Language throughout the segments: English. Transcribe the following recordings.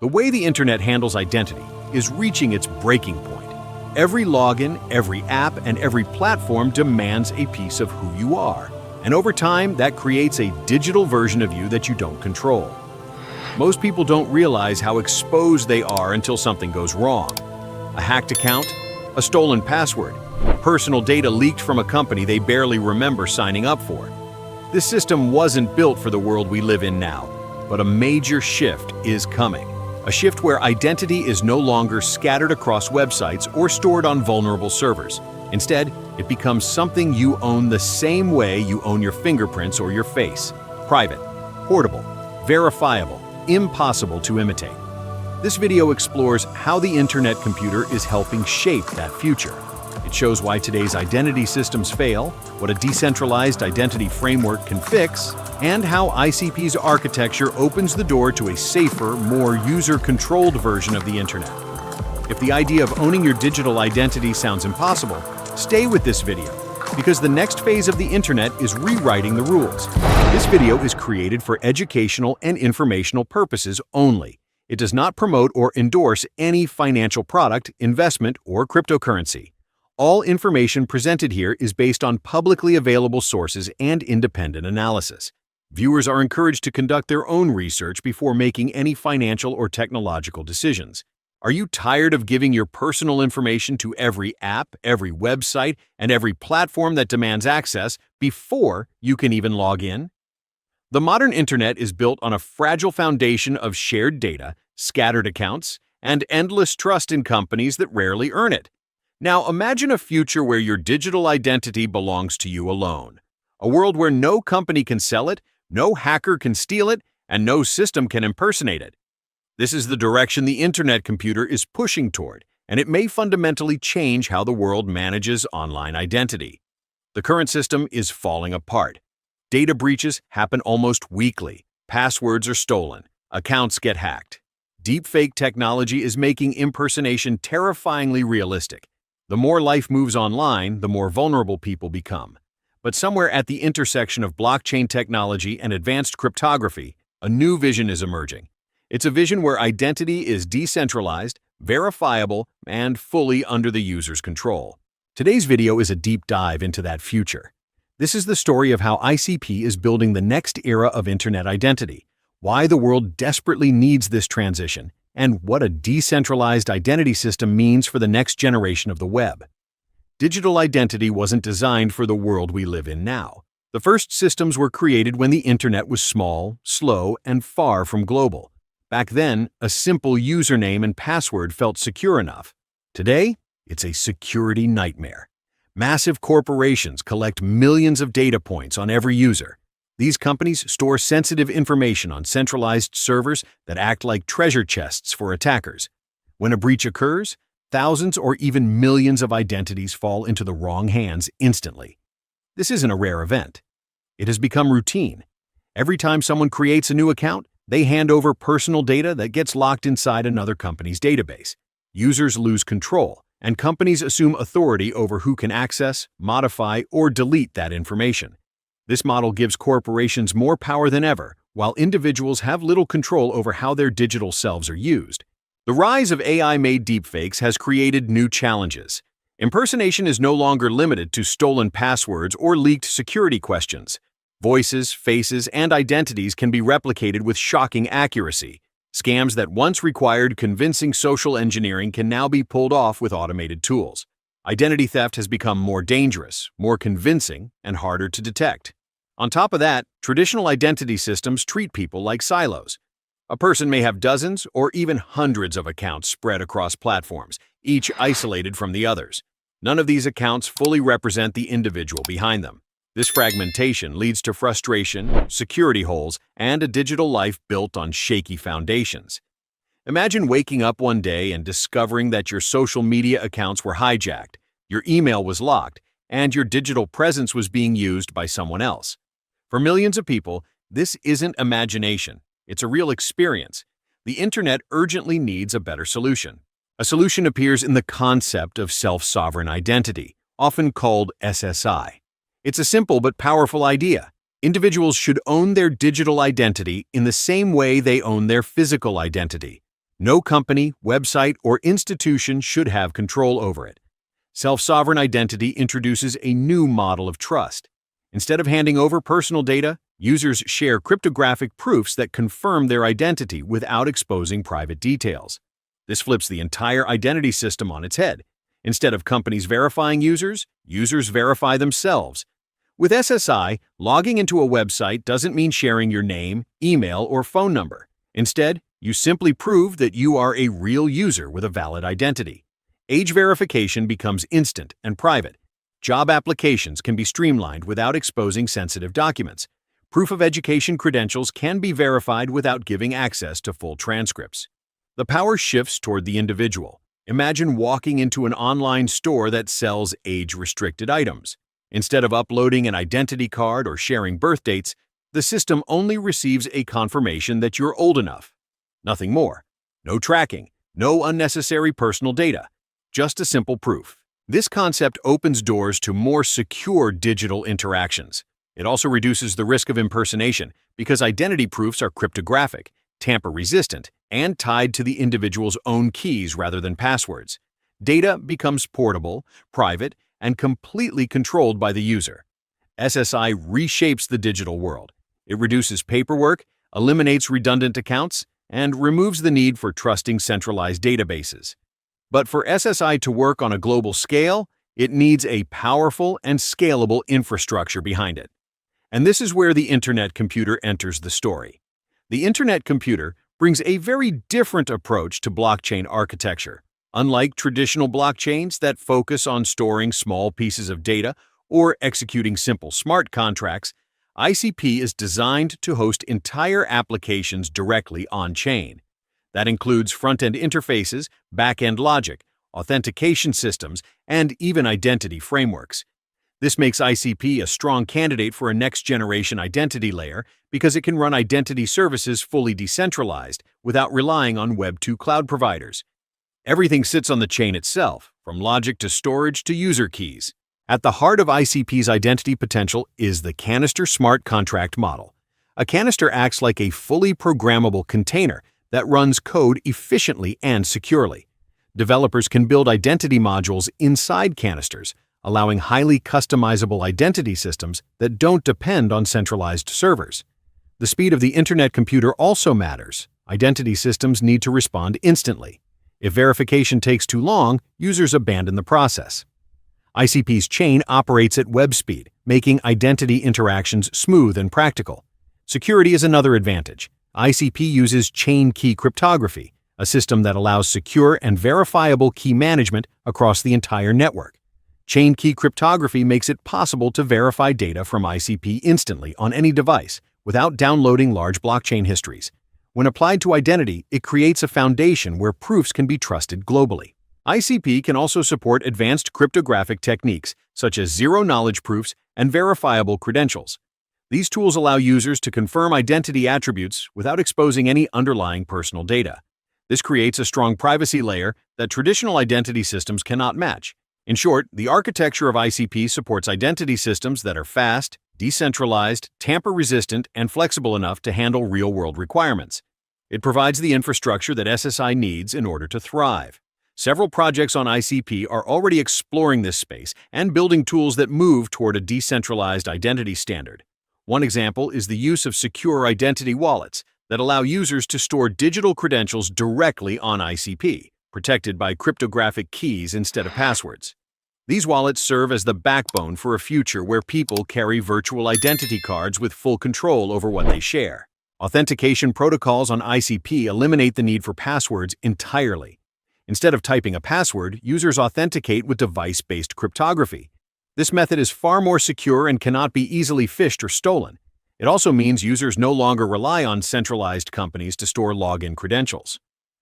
The way the internet handles identity is reaching its breaking point. Every login, every app, and every platform demands a piece of who you are. And over time, that creates a digital version of you that you don't control. Most people don't realize how exposed they are until something goes wrong. A hacked account, a stolen password, personal data leaked from a company they barely remember signing up for. This system wasn't built for the world we live in now, but a major shift is coming. A shift where identity is no longer scattered across websites or stored on vulnerable servers. Instead, it becomes something you own the same way you own your fingerprints or your face. Private, portable, verifiable, impossible to imitate. This video explores how the internet computer is helping shape that future. It shows why today's identity systems fail, what a decentralized identity framework can fix, and how ICP's architecture opens the door to a safer, more user-controlled version of the internet. If the idea of owning your digital identity sounds impossible, stay with this video, because the next phase of the internet is rewriting the rules. This video is created for educational and informational purposes only. It does not promote or endorse any financial product, investment, or cryptocurrency. All information presented here is based on publicly available sources and independent analysis. Viewers are encouraged to conduct their own research before making any financial or technological decisions. Are you tired of giving your personal information to every app, every website, and every platform that demands access before you can even log in? The modern internet is built on a fragile foundation of shared data, scattered accounts, and endless trust in companies that rarely earn it. Now imagine a future where your digital identity belongs to you alone. A world where no company can sell it, no hacker can steal it, and no system can impersonate it. This is the direction the internet computer is pushing toward, and it may fundamentally change how the world manages online identity. The current system is falling apart. Data breaches happen almost weekly. Passwords are stolen. Accounts get hacked. Deepfake technology is making impersonation terrifyingly realistic. The more life moves online, the more vulnerable people become. But somewhere at the intersection of blockchain technology and advanced cryptography, a new vision is emerging. It's a vision where identity is decentralized, verifiable, and fully under the user's control. Today's video is a deep dive into that future. This is the story of how ICP is building the next era of internet identity, why the world desperately needs this transition, and what a decentralized identity system means for the next generation of the web. Digital identity wasn't designed for the world we live in now. The first systems were created when the internet was small, slow, and far from global. Back then, a simple username and password felt secure enough. Today, it's a security nightmare. Massive corporations collect millions of data points on every user. These companies store sensitive information on centralized servers that act like treasure chests for attackers. When a breach occurs, thousands or even millions of identities fall into the wrong hands instantly. This isn't a rare event. It has become routine. Every time someone creates a new account, they hand over personal data that gets locked inside another company's database. Users lose control, and companies assume authority over who can access, modify, or delete that information. This model gives corporations more power than ever, while individuals have little control over how their digital selves are used. The rise of AI-made deepfakes has created new challenges. Impersonation is no longer limited to stolen passwords or leaked security questions. Voices, faces, and identities can be replicated with shocking accuracy. Scams that once required convincing social engineering can now be pulled off with automated tools. Identity theft has become more dangerous, more convincing, and harder to detect. On top of that, traditional identity systems treat people like silos. A person may have dozens or even hundreds of accounts spread across platforms, each isolated from the others. None of these accounts fully represent the individual behind them. This fragmentation leads to frustration, security holes, and a digital life built on shaky foundations. Imagine waking up one day and discovering that your social media accounts were hijacked, your email was locked, and your digital presence was being used by someone else. For millions of people, this isn't imagination. It's a real experience. The internet urgently needs a better solution. A solution appears in the concept of self-sovereign identity, often called SSI. It's a simple but powerful idea. Individuals should own their digital identity in the same way they own their physical identity. No company, website, or institution should have control over it. Self-sovereign identity introduces a new model of trust. Instead of handing over personal data, users share cryptographic proofs that confirm their identity without exposing private details. This flips the entire identity system on its head. Instead of companies verifying users, users verify themselves. With SSI, logging into a website doesn't mean sharing your name, email, or phone number. Instead, you simply prove that you are a real user with a valid identity. Age verification becomes instant and private. Job applications can be streamlined without exposing sensitive documents. Proof of education credentials can be verified without giving access to full transcripts. The power shifts toward the individual. Imagine walking into an online store that sells age-restricted items. Instead of uploading an identity card or sharing birth dates, the system only receives a confirmation that you're old enough. Nothing more. No tracking, no unnecessary personal data. Just a simple proof. This concept opens doors to more secure digital interactions. It also reduces the risk of impersonation because identity proofs are cryptographic, tamper-resistant, and tied to the individual's own keys rather than passwords. Data becomes portable, private, and completely controlled by the user. SSI reshapes the digital world. It reduces paperwork, eliminates redundant accounts, and removes the need for trusting centralized databases. But for SSI to work on a global scale, it needs a powerful and scalable infrastructure behind it. And this is where the Internet computer enters the story. The Internet computer brings a very different approach to blockchain architecture. Unlike traditional blockchains that focus on storing small pieces of data or executing simple smart contracts, ICP is designed to host entire applications directly on-chain. That includes front-end interfaces, back-end logic, authentication systems, and even identity frameworks. This makes ICP a strong candidate for a next-generation identity layer because it can run identity services fully decentralized without relying on Web2 cloud providers. Everything sits on the chain itself, from logic to storage to user keys. At the heart of ICP's identity potential is the canister smart contract model. A canister acts like a fully programmable container that runs code efficiently and securely. Developers can build identity modules inside canisters, allowing highly customizable identity systems that don't depend on centralized servers. The speed of the Internet computer also matters. Identity systems need to respond instantly. If verification takes too long, users abandon the process. ICP's chain operates at web speed, making identity interactions smooth and practical. Security is another advantage. ICP uses chain key cryptography, a system that allows secure and verifiable key management across the entire network. Chain key cryptography makes it possible to verify data from ICP instantly on any device without downloading large blockchain histories. When applied to identity, it creates a foundation where proofs can be trusted globally. ICP can also support advanced cryptographic techniques such as zero-knowledge proofs and verifiable credentials. These tools allow users to confirm identity attributes without exposing any underlying personal data. This creates a strong privacy layer that traditional identity systems cannot match. In short, the architecture of ICP supports identity systems that are fast, decentralized, tamper-resistant, and flexible enough to handle real-world requirements. It provides the infrastructure that SSI needs in order to thrive. Several projects on ICP are already exploring this space and building tools that move toward a decentralized identity standard. One example is the use of secure identity wallets that allow users to store digital credentials directly on ICP, protected by cryptographic keys instead of passwords. These wallets serve as the backbone for a future where people carry virtual identity cards with full control over what they share. Authentication protocols on ICP eliminate the need for passwords entirely. Instead of typing a password, users authenticate with device-based cryptography. This method is far more secure and cannot be easily phished or stolen. It also means users no longer rely on centralized companies to store login credentials.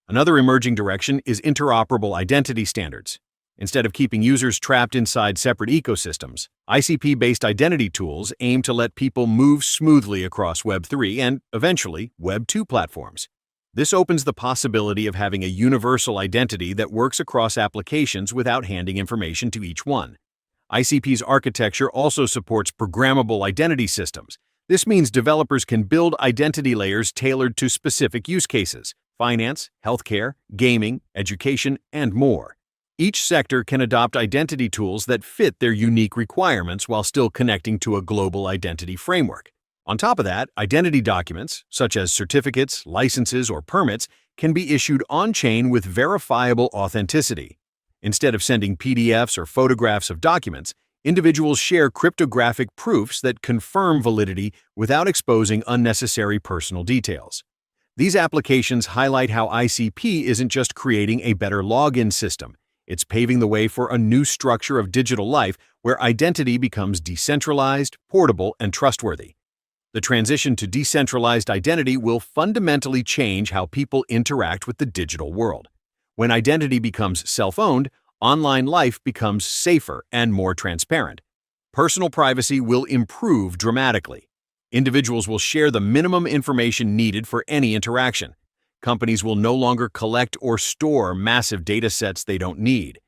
Another emerging direction is interoperable identity standards. Instead of keeping users trapped inside separate ecosystems, ICP-based identity tools aim to let people move smoothly across Web3 and, eventually, Web2 platforms. This opens the possibility of having a universal identity that works across applications without handing information to each one. ICP's architecture also supports programmable identity systems. This means developers can build identity layers tailored to specific use cases, finance, healthcare, gaming, education, and more. Each sector can adopt identity tools that fit their unique requirements while still connecting to a global identity framework. On top of that, identity documents, such as certificates, licenses, or permits, can be issued on-chain with verifiable authenticity. Instead of sending PDFs or photographs of documents, individuals share cryptographic proofs that confirm validity without exposing unnecessary personal details. These applications highlight how ICP isn't just creating a better login system, it's paving the way for a new structure of digital life where identity becomes decentralized, portable, and trustworthy. The transition to decentralized identity will fundamentally change how people interact with the digital world. When identity becomes self-owned, online life becomes safer and more transparent. Personal privacy will improve dramatically. Individuals will share the minimum information needed for any interaction. Companies will no longer collect or store massive data sets they don't need.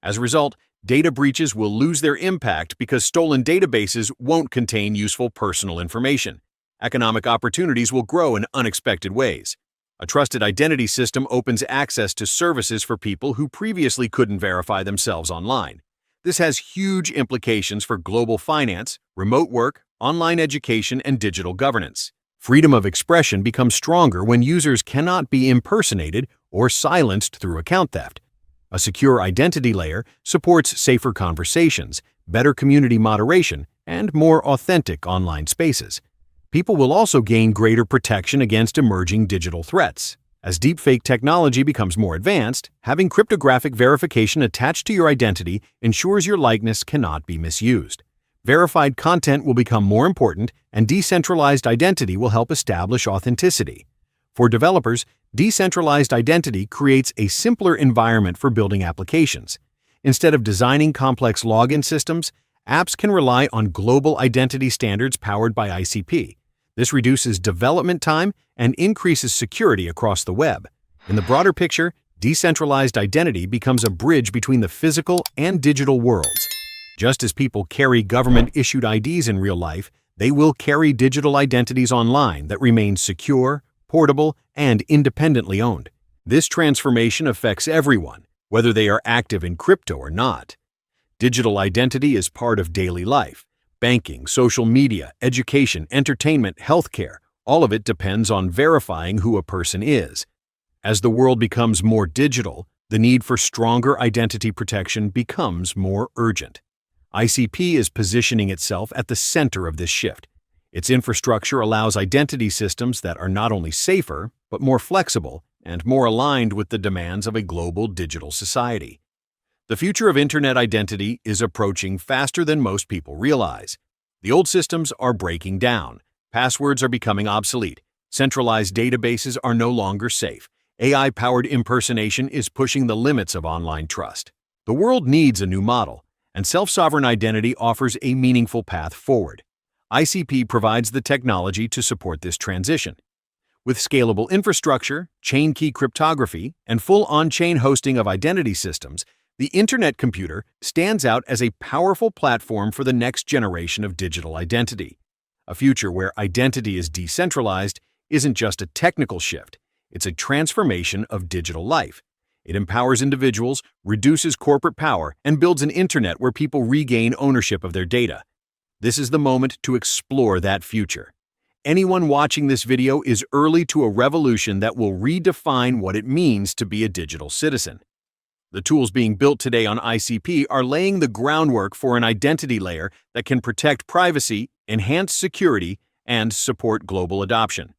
As a result, data breaches will lose their impact because stolen databases won't contain useful personal information. Economic opportunities will grow in unexpected ways. A trusted identity system opens access to services for people who previously couldn't verify themselves online. This has huge implications for global finance, remote work, online education, and digital governance. Freedom of expression becomes stronger when users cannot be impersonated or silenced through account theft. A secure identity layer supports safer conversations, better community moderation, and more authentic online spaces. People will also gain greater protection against emerging digital threats. As deepfake technology becomes more advanced, having cryptographic verification attached to your identity ensures your likeness cannot be misused. Verified content will become more important, and decentralized identity will help establish authenticity. For developers, decentralized identity creates a simpler environment for building applications. Instead of designing complex login systems, apps can rely on global identity standards powered by ICP. This reduces development time and increases security across the web. In the broader picture, decentralized identity becomes a bridge between the physical and digital worlds. Just as people carry government-issued IDs in real life, they will carry digital identities online that remain secure, portable, and independently owned. This transformation affects everyone, whether they are active in crypto or not. Digital identity is part of daily life. Banking, social media, education, entertainment, healthcare, all of it depends on verifying who a person is. As the world becomes more digital, the need for stronger identity protection becomes more urgent. ICP is positioning itself at the center of this shift. Its infrastructure allows identity systems that are not only safer, but more flexible and more aligned with the demands of a global digital society. The future of internet identity is approaching faster than most people realize. The old systems are breaking down. Passwords are becoming obsolete. Centralized databases are no longer safe. AI-powered impersonation is pushing the limits of online trust. The world needs a new model, and self-sovereign identity offers a meaningful path forward. ICP provides the technology to support this transition. With scalable infrastructure, chain key cryptography, and full on-chain hosting of identity systems, the Internet computer stands out as a powerful platform for the next generation of digital identity. A future where identity is decentralized isn't just a technical shift, it's a transformation of digital life. It empowers individuals, reduces corporate power, and builds an internet where people regain ownership of their data. This is the moment to explore that future. Anyone watching this video is early to a revolution that will redefine what it means to be a digital citizen. The tools being built today on ICP are laying the groundwork for an identity layer that can protect privacy, enhance security, and support global adoption.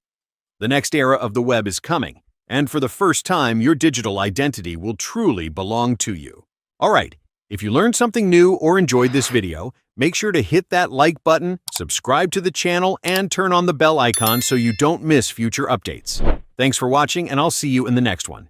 The next era of the web is coming, and for the first time, your digital identity will truly belong to you. Alright, if you learned something new or enjoyed this video, make sure to hit that like button, subscribe to the channel, and turn on the bell icon so you don't miss future updates. Thanks for watching, and I'll see you in the next one.